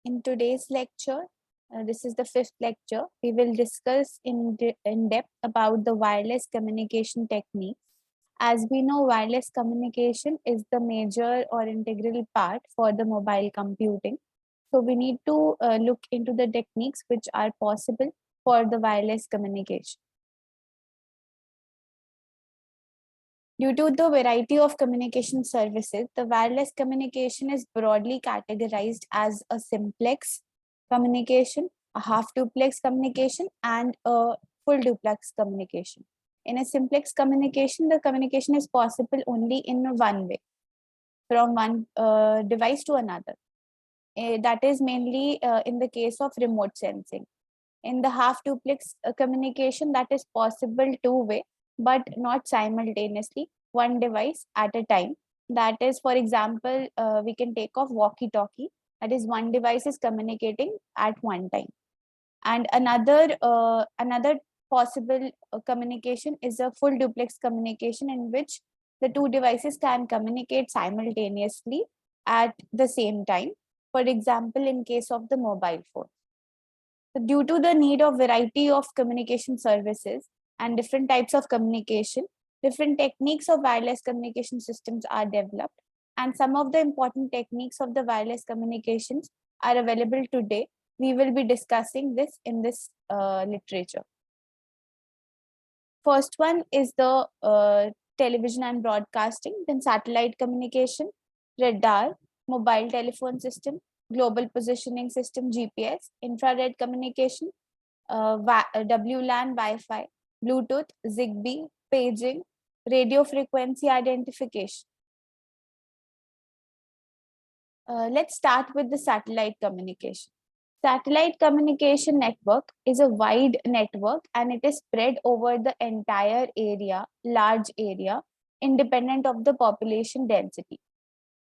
In today's lecture, this is the fifth lecture, we will discuss in depth about the wireless communication techniques. As we know, wireless communication is the major or integral part for the mobile computing. So we need to look into the techniques which are possible for the wireless communication. Due to the variety of communication services, the wireless communication is broadly categorized as a simplex communication, a half duplex communication, and a full duplex communication. In a simplex communication, the communication is possible only in one way, from one device to another. That is mainly in the case of remote sensing. In the half duplex communication, that is possible two-way, but not simultaneously, one device at a time. That is, for example, we can take off walkie-talkie. That is, one device is communicating at one time. And another possible communication is a full duplex communication, in which the two devices can communicate simultaneously at the same time. For example, in case of the mobile phone. So due to the need of variety of communication services and different types of communication, different techniques of wireless communication systems are developed. And some of the important techniques of the wireless communications are available today. We will be discussing this in this literature. First one is the television and broadcasting, then satellite communication, radar, mobile telephone system, global positioning system, GPS, infrared communication, WLAN, Wi-Fi, Bluetooth, Zigbee, paging, radio frequency identification. Let's start with the satellite communication. Satellite communication network is a wide network and it is spread over the entire area, large area, independent of the population density.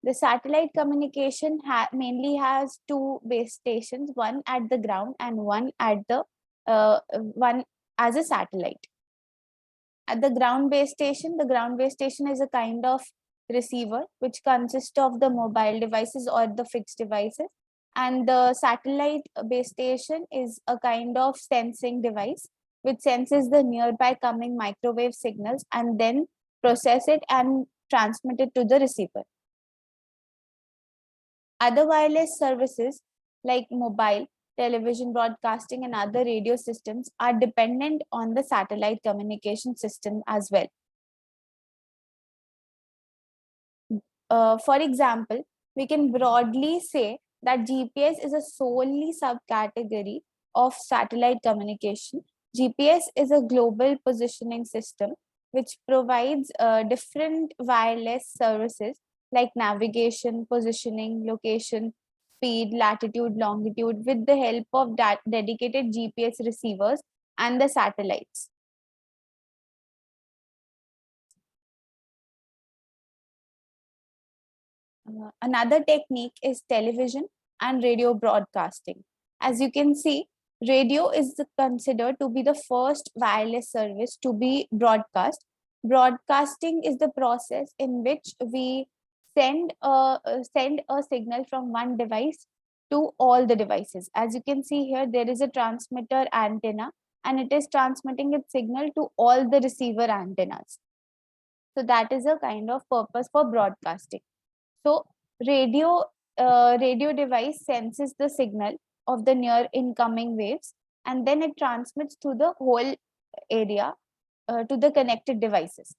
The satellite communication mainly has two base stations, one at the ground and one at the one as a satellite. At the ground base station is a kind of receiver which consists of the mobile devices or the fixed devices, and the satellite base station is a kind of sensing device which senses the nearby coming microwave signals and then process it and transmit it to the receiver. Other wireless services like mobile, television broadcasting, and other radio systems are dependent on the satellite communication system as well. For example, we can broadly say that GPS is a solely subcategory of satellite communication. GPS is a global positioning system which provides different wireless services like navigation, positioning, location, speed, latitude, longitude with the help of dedicated GPS receivers and the satellites. Another technique is television and radio broadcasting. As you can see, radio is considered to be the first wireless service to be broadcast. Broadcasting is the process in which we send a signal from one device to all the devices. As you can see here, there is a transmitter antenna and it is transmitting its signal to all the receiver antennas. So that is a kind of purpose for broadcasting. So radio device senses the signal of the near incoming waves and then it transmits to the whole area to the connected devices.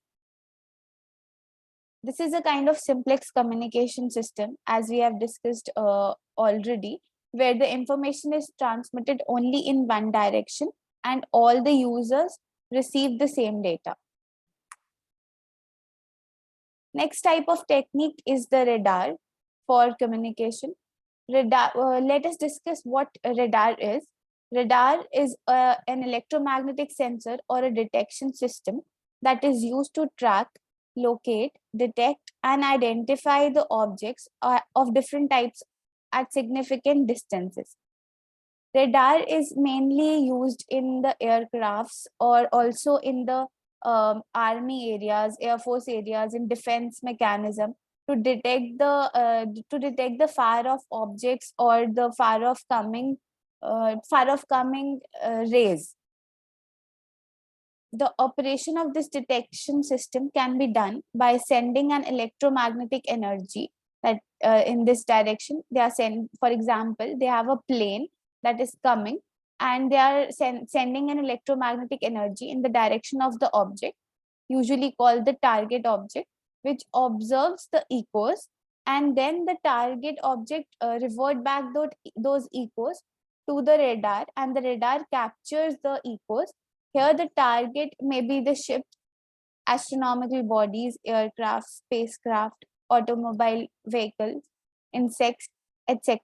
This is a kind of simplex communication system, as we have discussed already, where the information is transmitted only in one direction and all the users receive the same data. Next type of technique is the radar for communication. Radar. Let us discuss what radar is. Radar is an electromagnetic sensor or a detection system that is used to track, locate, detect, and identify the objects of different types at significant distances. Radar is mainly used in the aircrafts or also in the army areas, air force areas, in defense mechanism, to detect the far off objects or the far off coming rays. The operation of this detection system can be done by sending an electromagnetic energy that in this direction. They are send, for example, they have a plane that is coming, and they are sending an electromagnetic energy in the direction of the object, usually called the target object, which observes the echoes, and then the target object revert back those echoes to the radar, and the radar captures the echoes. Here, the target may be the ship, astronomical bodies, aircraft, spacecraft, automobile vehicles, insects, etc.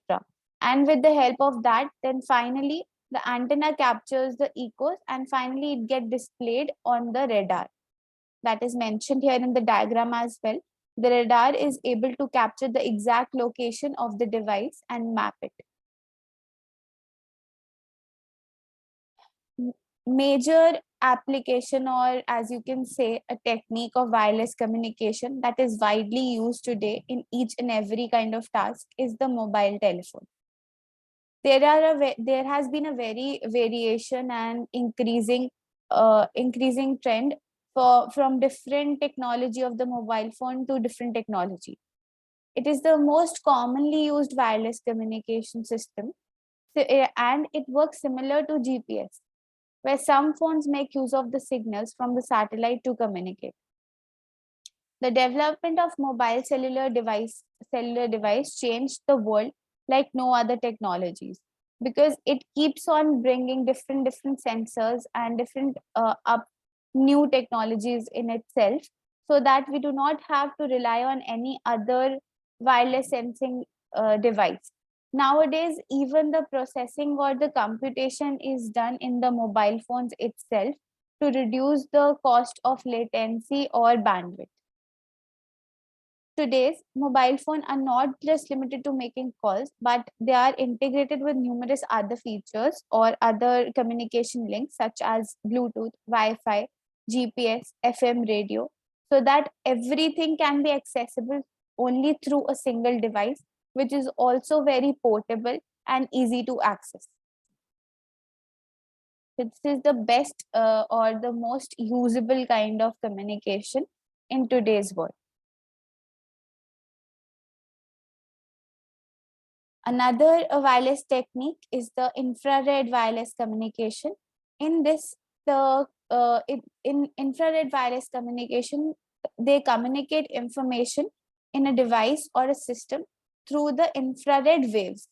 And with the help of that, then finally the antenna captures the echoes, and finally it gets displayed on the radar. That is mentioned here in the diagram as well. The radar is able to capture the exact location of the device and map it. Major application, or as you can say, a technique of wireless communication that is widely used today in each and every kind of task is the mobile telephone. There has been a very variation and increasing trend from different technology of the mobile phone to different technology. It is the most commonly used wireless communication system, and it works similar to GPS, where some phones make use of the signals from the satellite to communicate. The development of cellular device changed the world like no other technologies, because it keeps on bringing different sensors and different up new technologies in itself, so that we do not have to rely on any other wireless sensing device. Nowadays, even the processing or the computation is done in the mobile phones itself to reduce the cost of latency or bandwidth. Today's mobile phones are not just limited to making calls, but they are integrated with numerous other features or other communication links such as Bluetooth, Wi-Fi, GPS, FM radio, so that everything can be accessible only through a single device, which is also very portable and easy to access. This is the best or the most usable kind of communication in today's world. Another wireless technique is the infrared wireless communication. In this, in infrared wireless communication, they communicate information in a device or a system through the infrared waves.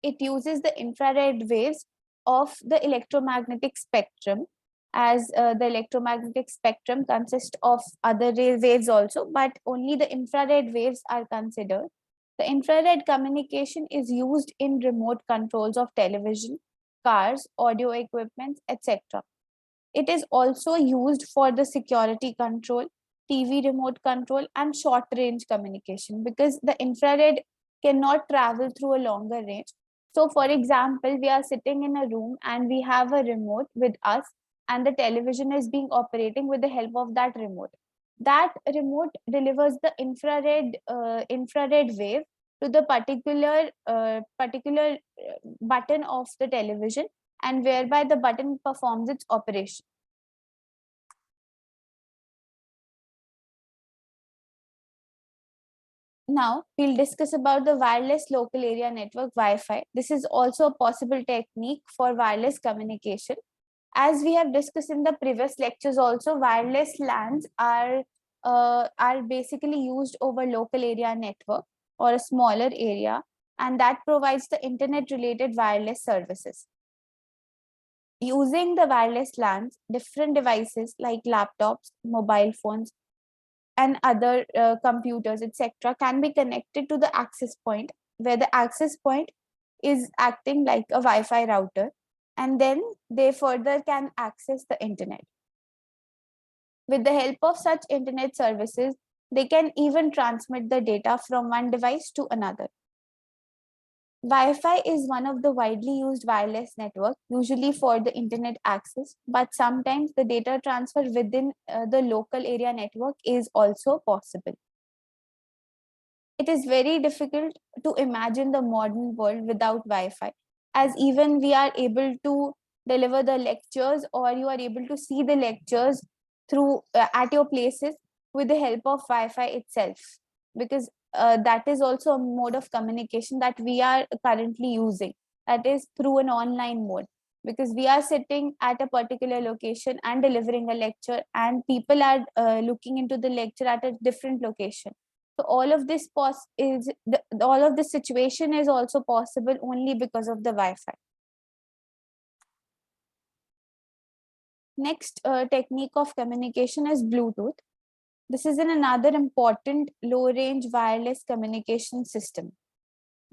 It uses the infrared waves of the electromagnetic spectrum, as the electromagnetic spectrum consists of other waves also, but only the infrared waves are considered. The infrared communication is used in remote controls of television, cars, audio equipment, etc. It is also used for the security control, TV remote control, and short range communication, because the infrared cannot travel through a longer range. So, for example, we are sitting in a room and we have a remote with us, and the television is being operating with the help of that remote. That remote delivers the infrared wave to the particular button of the television, and whereby the button performs its operation. Now we'll discuss about the wireless local area network, Wi-Fi. This is also a possible technique for wireless communication. As we have discussed in the previous lectures also, wireless LANs are basically used over local area network or a smaller area, and that provides the internet related wireless services. Using the wireless LANs, different devices like laptops, mobile phones, and other computers, etc., can be connected to the access point, where the access point is acting like a Wi-Fi router, and then they further can access the internet. With the help of such internet services, they can even transmit the data from one device to another. Wi-Fi is one of the widely used wireless networks, usually for the internet access, but sometimes the data transfer within the local area network is also possible. It is very difficult to imagine the modern world without Wi-Fi, as even we are able to deliver the lectures, or you are able to see the lectures through at your places with the help of Wi-Fi itself, because that is also a mode of communication that we are currently using, that is through an online mode, because we are sitting at a particular location and delivering a lecture, and people are looking into the lecture at a different location. So all of this all of this situation is also possible only because of the Wi-Fi. Next technique of communication is Bluetooth. This is another important low-range wireless communication system.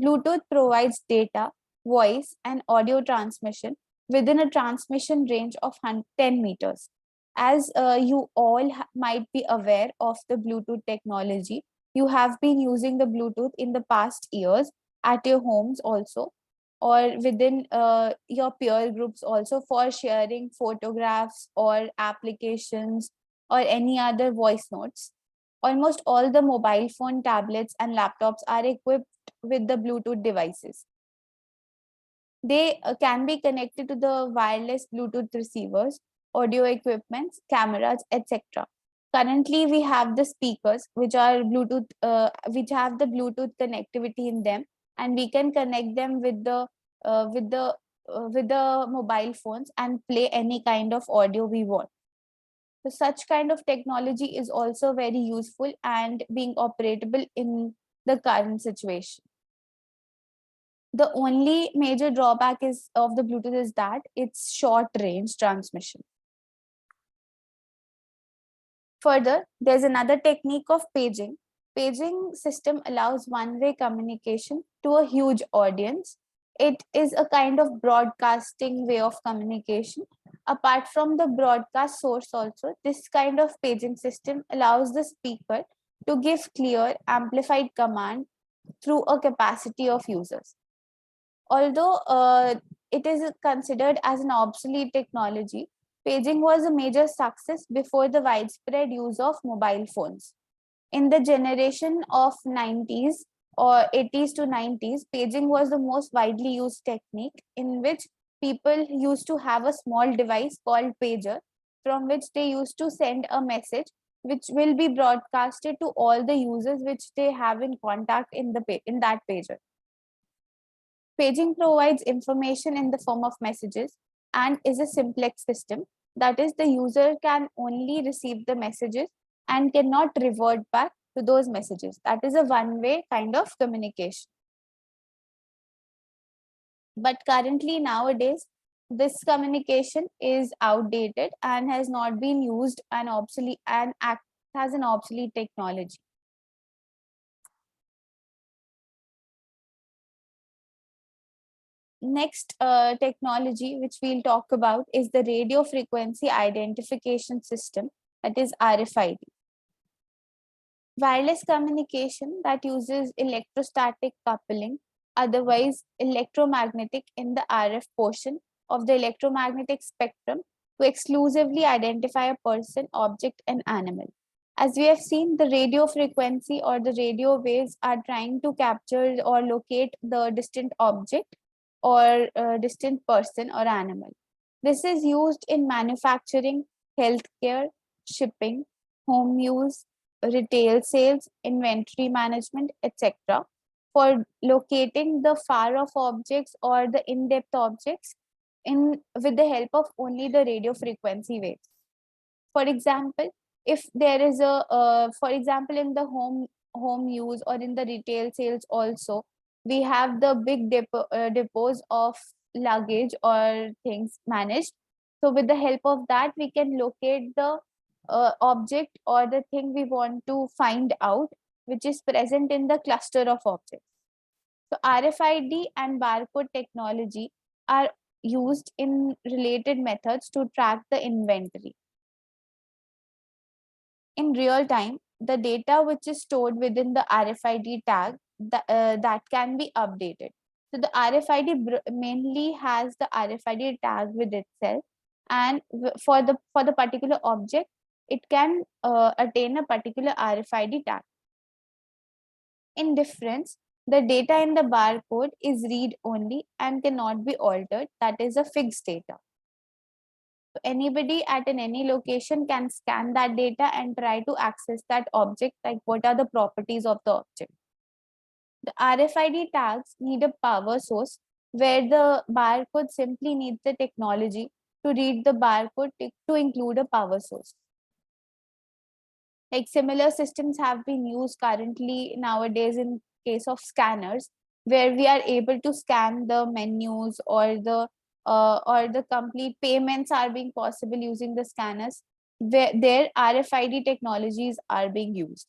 Bluetooth provides data, voice, and audio transmission within a transmission range of 10 meters. As you all might be aware of the Bluetooth technology, you have been using the Bluetooth in the past years at your homes also, or within your peer groups also, for sharing photographs or applications or any other voice notes. Almost all the mobile phone, tablets, and laptops are equipped with the Bluetooth devices. They can be connected to the wireless Bluetooth receivers, audio equipments, cameras, etc. Currently, we have the speakers which are Bluetooth, which have the Bluetooth connectivity in them, and we can connect them with the uh, with the with the mobile phones and play any kind of audio we want. So such kind of technology is also very useful and being operable in the current situation. The only major drawback is of the Bluetooth is that it's short range transmission. Further, there's another technique of paging. Paging system allows one-way communication to a huge audience. It is a kind of broadcasting way of communication. Apart from the broadcast source also, this kind of paging system allows the speaker to give clear, amplified command through a capacity of users. Although it is considered as an obsolete technology, paging was a major success before the widespread use of mobile phones. In the generation of 90s or 80s to 90s, paging was the most widely used technique, in which people used to have a small device called pager, from which they used to send a message which will be broadcasted to all the users which they have in contact in that pager. Paging provides information in the form of messages and is a simplex system. That is, the user can only receive the messages and cannot revert back to those messages. That is a one-way kind of communication. But currently, nowadays, this communication is outdated and has not been used and obsolete and act as an obsolete technology. Next technology which we'll talk about is the radio frequency identification system, that is RFID. Wireless communication that uses electrostatic coupling, otherwise electromagnetic, in the RF portion of the electromagnetic spectrum to exclusively identify a person, object, and animal. As we have seen, the radio frequency or the radio waves are trying to capture or locate the distant object or distant person or animal. This is used in manufacturing, healthcare, shipping, home use, retail sales, inventory management, etc., for locating the far off objects or the in-depth objects in with the help of only the radio frequency waves. For example, if there is a for example, in the home use or in the retail sales also, we have the big depots of luggage or things managed. So with the help of that, we can locate the object or the thing we want to find out, which is present in the cluster of objects. So RFID and barcode technology are used in related methods to track the inventory. In real time, the data which is stored within the RFID tag that can be updated. So the RFID mainly has the RFID tag with itself, and for the particular object, it can attain a particular RFID tag. In difference, the data in the barcode is read only and cannot be altered. That is a fixed data. So anybody at any location can scan that data and try to access that object, like what are the properties of the object. The RFID tags need a power source where the barcode simply needs the technology to read the barcode to include a power source. Like similar systems have been used currently nowadays in case of scanners, where we are able to scan the menus or the complete payments are being possible using the scanners, where their RFID technologies are being used.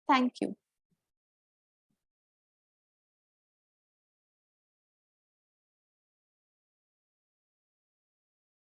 Thank you.